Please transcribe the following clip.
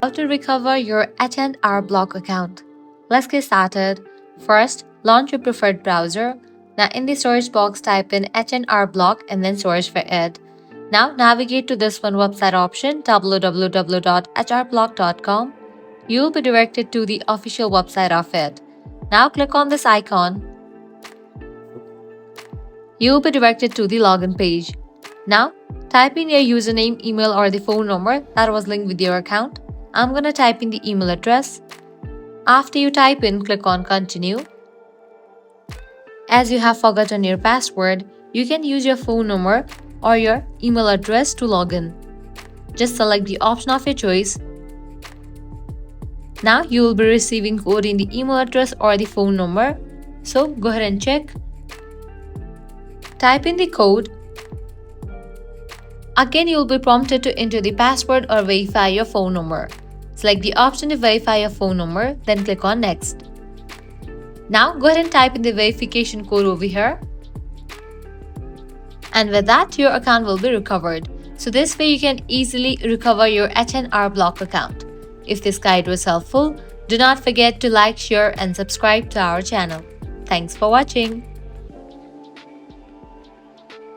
How to recover your H&R Block account. Let's get started. First, launch your preferred browser. Now in the search box type in H&R Block and then search for it. Now navigate to this one website option www.hrblock.com. You will be directed to the official website of it. Now click on this icon. You will be directed to the login page. Now type in your username, email or the phone number that was linked with your account. I'm gonna type in the email address. After you type in, click on continue. As you have forgotten your password, you can use your phone number or your email address to log in. Just select the option of your choice. Now you will be receiving code in the email address or the phone number. So go ahead and check. Type in the code. Again, you will be prompted to enter the password or verify your phone number. Select the option to verify your phone number, then click on next. Now go ahead and type in the verification code over here. And with that, your account will be recovered. So this way you can easily recover your H&R Block account. If this guide was helpful, do not forget to like, share and subscribe to our channel. Thanks for watching.